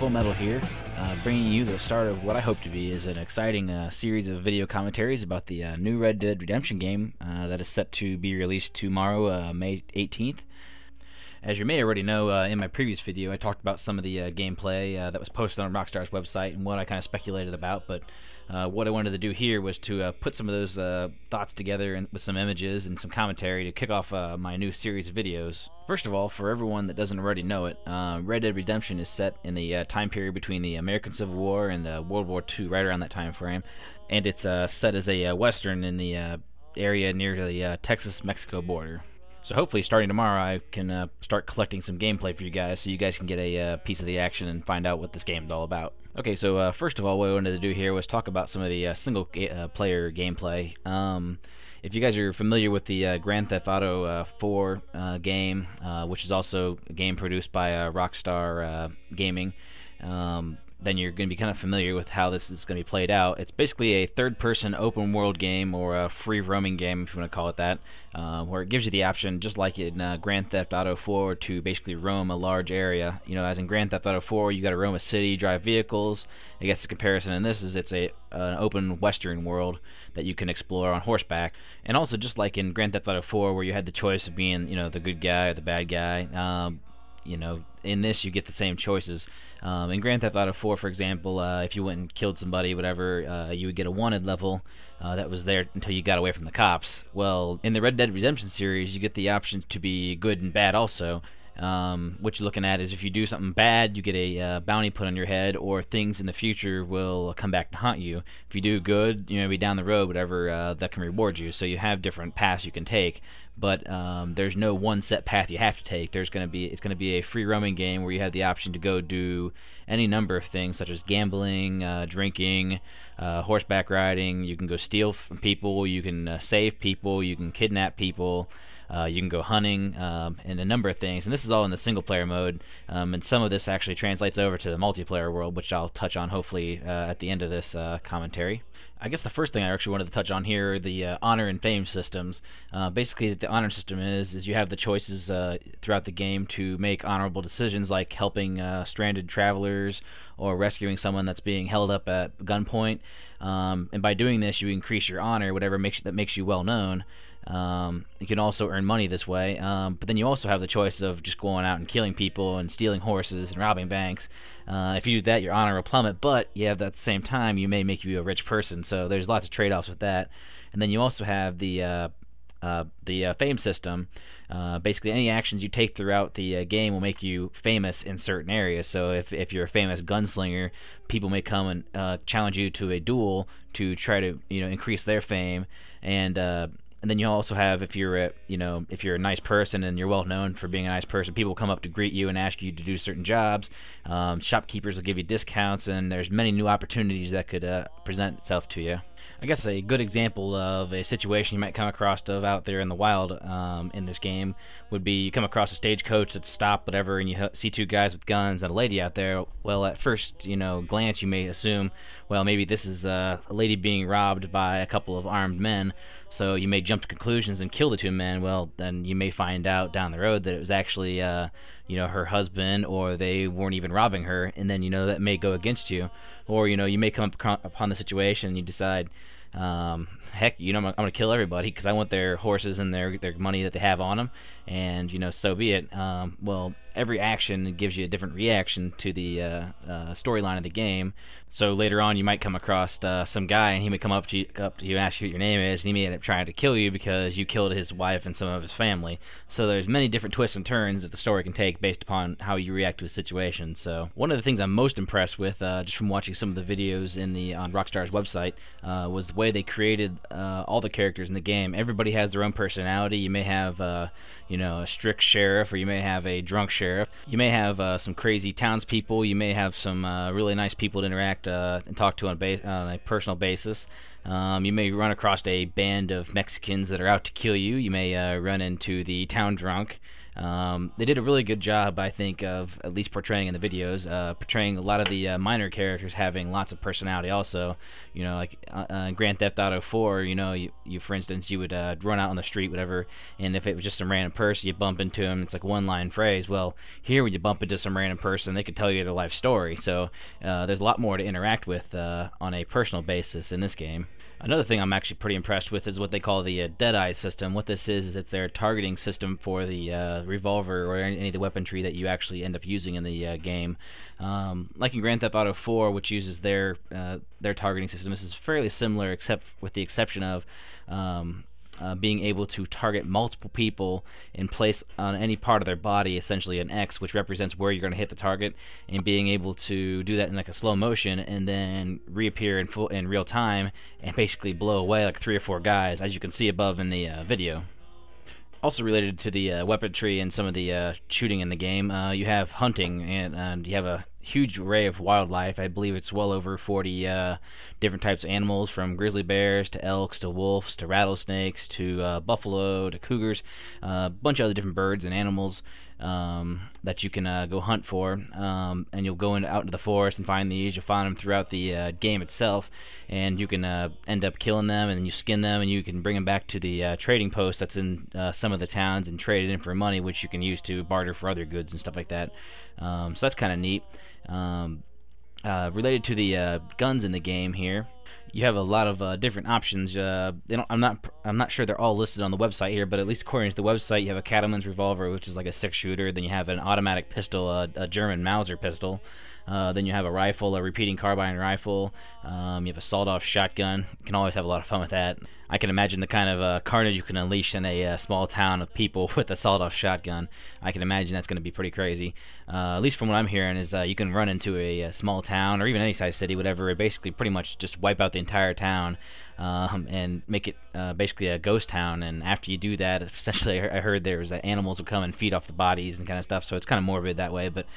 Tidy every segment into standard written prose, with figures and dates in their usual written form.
Full Metal here, bringing you the start of what I hope to be is an exciting series of video commentaries about the new Red Dead Redemption game that is set to be released tomorrow, May 18th. As you may already know, in my previous video I talked about some of the gameplay that was posted on Rockstar's website and what I kind of speculated about, but what I wanted to do here was to put some of those thoughts together and with some images and some commentary to kick off my new series of videos. First of all, for everyone that doesn't already know it, Red Dead Redemption is set in the time period between the American Civil War and World War II, right around that time frame, and it's set as a western in the area near the Texas-Mexico border. So hopefully, starting tomorrow, I can start collecting some gameplay for you guys, so you guys can get a piece of the action and find out what this game's all about. Okay, so first of all, what I wanted to do here was talk about some of the single-player gameplay. If you guys are familiar with the Grand Theft Auto 4 game, which is also a game produced by Rockstar Gaming, then you're going to be kind of familiar with how this is going to be played out. It's basically a third-person open-world game, or a free-roaming game, if you want to call it that, where it gives you the option, just like in Grand Theft Auto 4, to basically roam a large area. You know, as in Grand Theft Auto 4, you got to roam a city, drive vehicles. I guess the comparison in this is it's an open western world that you can explore on horseback. And also, just like in Grand Theft Auto 4, where you had the choice of being, you know, the good guy or the bad guy, you know, in this you get the same choices. In Grand Theft Auto 4, for example, if you went and killed somebody, whatever, you would get a wanted level that was there until you got away from the cops. Well, in the Red Dead Redemption series, you get the option to be good and bad also. What you're looking at is if you do something bad, you get a bounty put on your head, or things in the future will come back to haunt you. If you do good, you know, maybe down the road, whatever, that can reward you. So you have different paths you can take, but there's no one set path you have to take. It's going to be a free roaming game where you have the option to go do any number of things, such as gambling, drinking, horseback riding. You can go steal from people, you can save people, you can kidnap people. You can go hunting, and a number of things, and this is all in the single-player mode, and some of this actually translates over to the multiplayer world, which I'll touch on hopefully at the end of this commentary. I guess the first thing I actually wanted to touch on here are the honor and fame systems. Basically, the honor system is you have the choices throughout the game to make honorable decisions, like helping stranded travelers or rescuing someone that's being held up at gunpoint, and by doing this you increase your honor, whatever makes you well known. You can also earn money this way, but then you also have the choice of just going out and killing people and stealing horses and robbing banks. If you do that, your honor will plummet, but you have at the same time you may make you a rich person, so there's lots of trade-offs with that. And then you also have the fame system. Basically, any actions you take throughout the game will make you famous in certain areas. So if you're a famous gunslinger, people may come and challenge you to a duel to try to, you know, increase their fame. And then you also have, if you're a nice person and you're well known for being a nice person, people will come up to greet you and ask you to do certain jobs. Shopkeepers will give you discounts, and there's many new opportunities that could present itself to you. I guess a good example of a situation you might come across out there in the wild in this game would be you come across a stagecoach that's stopped, whatever, and you see two guys with guns and a lady out there. Well, at first, you know, glance, you may assume, well, maybe this is a lady being robbed by a couple of armed men. So you may jump to conclusions and kill the two men. Well, then you may find out down the road that it was actually, you know, her husband, or they weren't even robbing her, and then, you know, that may go against you. Or, you know, you may come upon the situation and you decide, heck, you know, I'm going to kill everybody because I want their horses and their money that they have on them, and, you know, so be it. Well, every action gives you a different reaction to the storyline of the game. So later on, you might come across some guy, and he may come up to you, ask you what your name is, and he may end up trying to kill you because you killed his wife and some of his family. So there's many different twists and turns that the story can take based upon how you react to a situation. So one of the things I'm most impressed with, just from watching some of the videos on Rockstar's website, was the way they created all the characters in the game. Everybody has their own personality. You may have you know, a strict sheriff, or you may have a drunk sheriff. You may have some crazy townspeople. You may have some really nice people to interact and talk to on a personal basis. You may run across a band of Mexicans that are out to kill you. You may run into the town drunk. They did a really good job, I think, of at least portraying in the videos, portraying a lot of the minor characters having lots of personality also. You know, like in Grand Theft Auto 4, you know, you for instance, you would run out on the street, whatever, and if it was just some random person, you bump into him, it's like a one-line phrase. Well, here when you bump into some random person, they could tell you their life story. So there's a lot more to interact with on a personal basis in this game. Another thing I'm actually pretty impressed with is what they call the Deadeye system. What this is it's their targeting system for the revolver or any of the weaponry that you actually end up using in the game. Like in Grand Theft Auto 4, which uses their targeting system, this is fairly similar, except with the exception of being able to target multiple people and place on any part of their body essentially an X, which represents where you're going to hit the target, and being able to do that in like a slow motion and then reappear in real time and basically blow away like 3 or 4 guys, as you can see above in the video. Also related to the weaponry and some of the shooting in the game, you have hunting, and you have a huge array of wildlife. I believe it's well over 40 different types of animals, from grizzly bears to elks to wolves to rattlesnakes to buffalo to cougars, a bunch of other different birds and animals that you can go hunt for, and you'll go out into the forest and find these. You'll find them throughout the game itself, and you can end up killing them, and then you skin them, and you can bring them back to the trading post that's in some of the towns and trade it in for money, which you can use to barter for other goods and stuff like that. So that's kind of neat. Related to the guns in the game here, you have a lot of different options. I'm not sure they're all listed on the website here, but at least according to the website, you have a Cattleman's revolver, which is like a 6-shooter. Then you have an automatic pistol, a German Mauser pistol. Then you have a rifle, a repeating carbine rifle. You have a sawed-off shotgun. You can always have a lot of fun with that. I can imagine the kind of carnage you can unleash in a small town of people with a sawed-off shotgun. I can imagine that's going to be pretty crazy. At least from what I'm hearing is you can run into a small town or even any size city, whatever, and basically pretty much just wipe out the entire town and make it basically a ghost town. And after you do that, essentially I heard there's animals will come and feed off the bodies and kind of stuff, so it's kind of morbid that way, but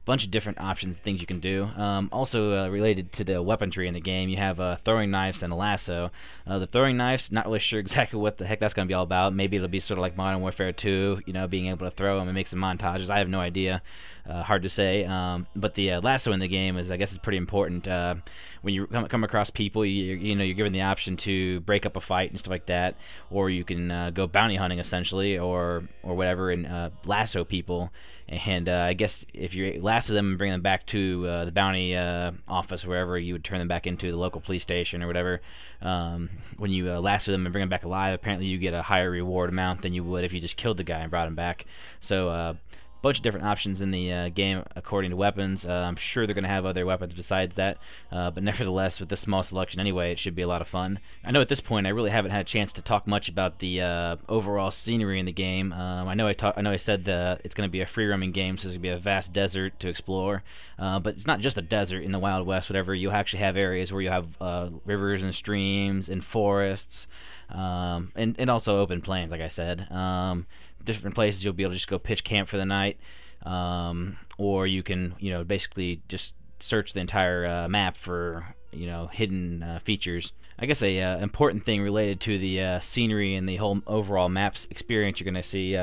bunch of different options, things you can do. Also related to the weaponry in the game, you have throwing knives and a lasso. The throwing knives, not really sure exactly what the heck that's going to be all about. Maybe it'll be sort of like Modern Warfare 2, you know, being able to throw them and make some montages. I have no idea. Hard to say. But the lasso in the game is, I guess, is pretty important. When you come across people, you know, you're given the option to break up a fight and stuff like that, or you can go bounty hunting essentially, or whatever, and lasso people. And I guess if you lasso them and bring them back to the bounty office or wherever, you would turn them back into the local police station or whatever. When you lasso them and bring them back alive, apparently you get a higher reward amount than you would if you just killed the guy and brought him back. So bunch of different options in the game according to weapons. I'm sure they're going to have other weapons besides that, but nevertheless, with this small selection anyway, it should be a lot of fun. I know at this point I really haven't had a chance to talk much about the overall scenery in the game. I know I said that it's going to be a free roaming game, so there's going to be a vast desert to explore, but it's not just a desert in the Wild West, whatever. You'll actually have areas where you have rivers and streams and forests, and also open plains, like I said. Different places you'll be able to just go pitch camp for the night, or you can, you know, basically just search the entire map for, you know, hidden features. I guess a important thing related to the scenery and the whole overall maps experience you're going to see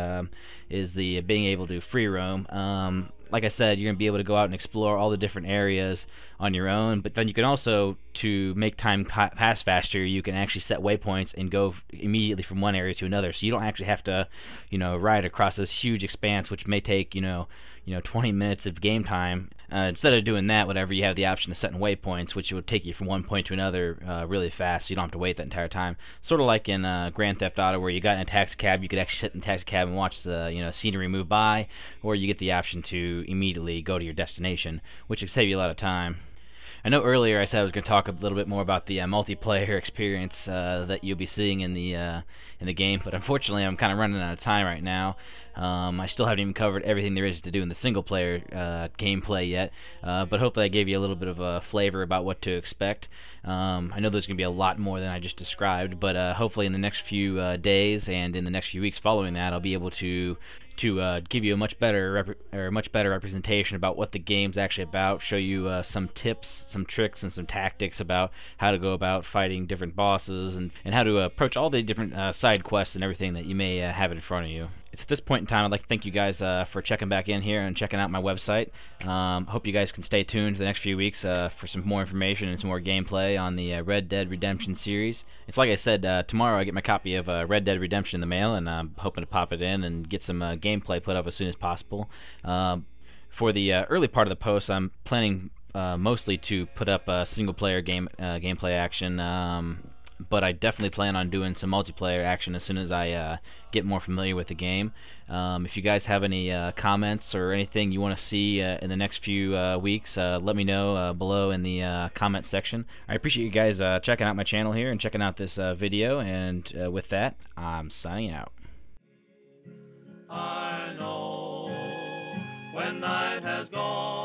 is the being able to free roam. Like I said, you're going to be able to go out and explore all the different areas on your own, but then you can also, to make time pass faster, you can actually set waypoints and go immediately from one area to another, so you don't actually have to, you know, ride across this huge expanse, which may take, you know, 20 minutes of game time. Instead of doing that, whatever, you have the option of setting waypoints, which would take you from one point to another really fast, so you don't have to wait that entire time. Sort of like in Grand Theft Auto, where you got in a taxi cab, you could actually sit in the taxi cab and watch the, you know, scenery move by, or you get the option to immediately go to your destination, which would save you a lot of time. I know earlier I said I was going to talk a little bit more about the multiplayer experience that you'll be seeing in the game, but unfortunately I'm kind of running out of time right now. I still haven't even covered everything there is to do in the single-player gameplay yet, but hopefully I gave you a little bit of a flavor about what to expect. I know there's going to be a lot more than I just described, but hopefully in the next few days and in the next few weeks following that, I'll be able to give you a much better representation about what the game's actually about, show you some tips, some tricks, and some tactics about how to go about fighting different bosses, and how to approach all the different side quests and everything that you may have in front of you. it's at this point in time I'd like to thank you guys for checking back in here and checking out my website. Hope you guys can stay tuned for the next few weeks for some more information and some more gameplay on the Red Dead Redemption series. It's like I said, tomorrow I get my copy of Red Dead Redemption in the mail, and I'm hoping to pop it in and get some gameplay put up as soon as possible. For the early part of the post, I'm planning mostly to put up a single-player gameplay action, but I definitely plan on doing some multiplayer action as soon as I get more familiar with the game. If you guys have any comments or anything you want to see in the next few weeks, let me know below in the comment section. I appreciate you guys checking out my channel here and checking out this video, and with that, I'm signing out. I know when night has gone.